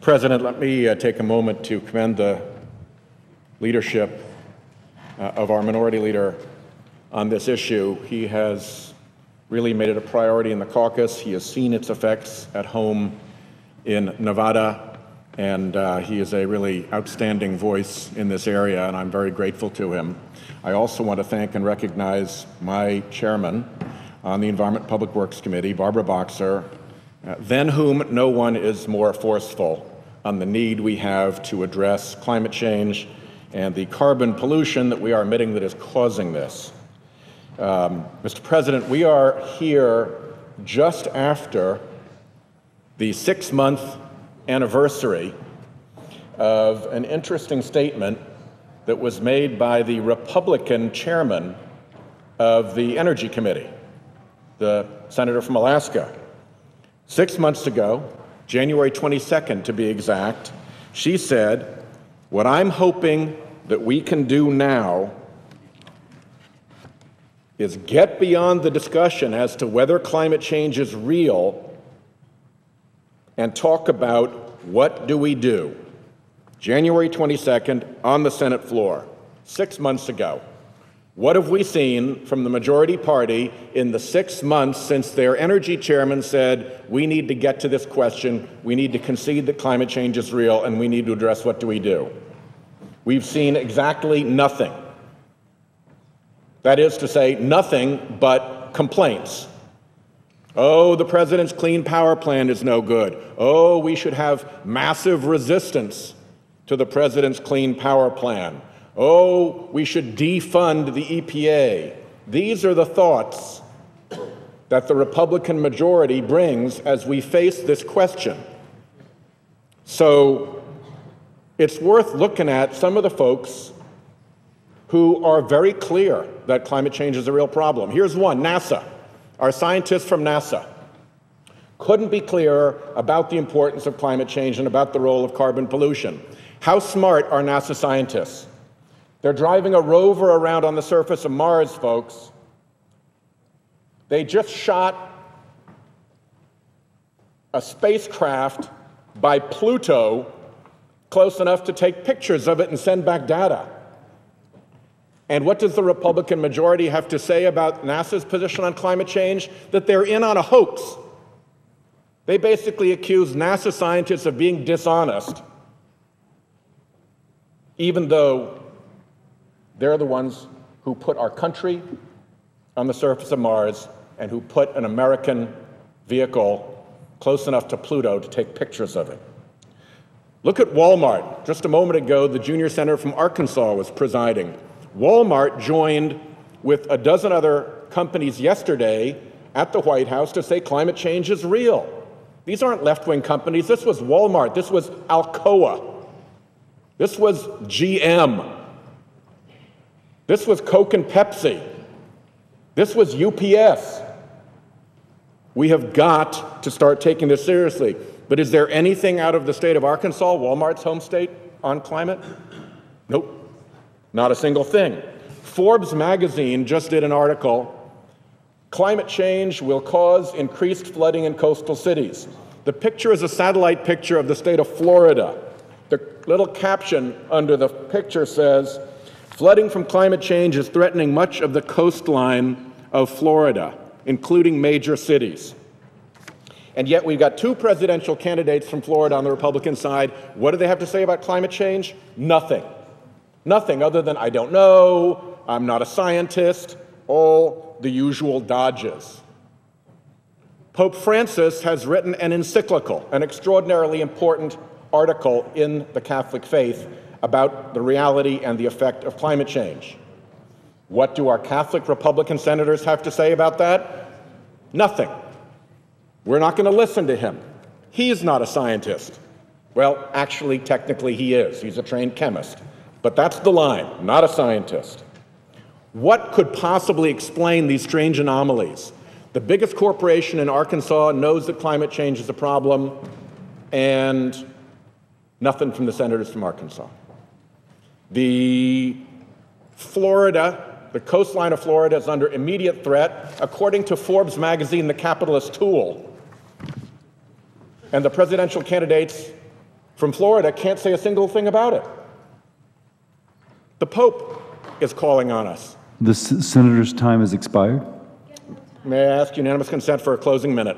President, let me take a moment to commend the leadership of our minority leader on this issue. He has really made it a priority in the caucus. He has seen its effects at home in Nevada, and he is a really outstanding voice in this area, and I'm very grateful to him. I also want to thank and recognize my chairman on the Environment and Public Works Committee, Barbara Boxer, than whom no one is more forceful on the need we have to address climate change and the carbon pollution that we are emitting that is causing this. Mr. President, we are here just after the 6-month anniversary of an interesting statement that was made by the Republican chairman of the Energy Committee, the senator from Alaska. 6 months ago, January 22nd to be exact, she said, "What I'm hoping that we can do now is get beyond the discussion as to whether climate change is real and talk about what do we do." January 22nd on the Senate floor, 6 months ago. What have we seen from the majority party in the 6 months since their energy chairman said, we need to get to this question, we need to concede that climate change is real, and we need to address what do we do? We've seen exactly nothing. That is to say, nothing but complaints. Oh, the president's clean power plan is no good. Oh, we should have massive resistance to the president's clean power plan. Oh, we should defund the EPA. These are the thoughts that the Republican majority brings as we face this question. So it's worth looking at some of the folks who are very clear that climate change is a real problem. Here's one, NASA. Our scientists from NASA couldn't be clearer about the importance of climate change and about the role of carbon pollution. How smart are NASA scientists? They're driving a rover around on the surface of Mars, folks. They just shot a spacecraft by Pluto close enough to take pictures of it and send back data. And what does the Republican majority have to say about NASA's position on climate change? That they're in on a hoax. They basically accuse NASA scientists of being dishonest, even though they're the ones who put our country on the surface of Mars and who put an American vehicle close enough to Pluto to take pictures of it. Look at Walmart. Just a moment ago, the junior senator from Arkansas was presiding. Walmart joined with a dozen other companies yesterday at the White House to say climate change is real. These aren't left-wing companies. This was Walmart. This was Alcoa. This was GM. This was Coke and Pepsi. This was UPS. We have got to start taking this seriously. But is there anything out of the state of Arkansas, Walmart's home state, on climate? Nope. Not a single thing. Forbes magazine just did an article, "Climate change will cause increased flooding in coastal cities." The picture is a satellite picture of the state of Florida. The little caption under the picture says, "Flooding from climate change is threatening much of the coastline of Florida, including major cities." And yet we've got two presidential candidates from Florida on the Republican side. What do they have to say about climate change? Nothing. Nothing other than, I don't know, I'm not a scientist, all the usual dodges. Pope Francis has written an encyclical, an extraordinarily important article in the Catholic faith about the reality and the effect of climate change. What do our Catholic Republican senators have to say about that? Nothing. We're not going to listen to him. He's not a scientist. Well, actually, technically he is. He's a trained chemist. But that's the line, not a scientist. What could possibly explain these strange anomalies? The biggest corporation in Arkansas knows that climate change is a problem, and nothing from the senators from Arkansas. The coastline of Florida is under immediate threat, according to Forbes magazine, the capitalist tool. And the presidential candidates from Florida can't say a single thing about it. The Pope is calling on us. The senator's time has expired. May I ask unanimous consent for a closing minute?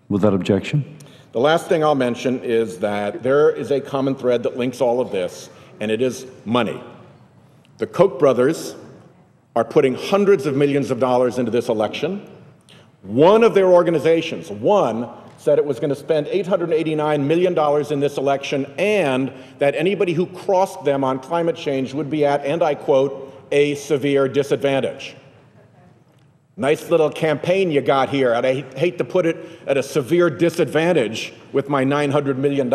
Without objection. The last thing I'll mention is that there is a common thread that links all of this, and it is money. The Koch brothers are putting hundreds of millions of dollars into this election. One of their organizations, said it was going to spend $889 million in this election, and that anybody who crossed them on climate change would be at, and I quote, a severe disadvantage. Nice little campaign you got here, and I hate to put it at a severe disadvantage with my $900 million.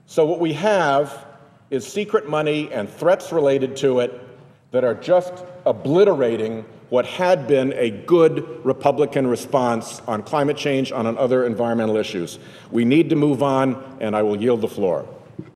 So what we have is secret money and threats related to it that are just obliterating what had been a good Republican response on climate change, on other environmental issues. We need to move on, and I will yield the floor.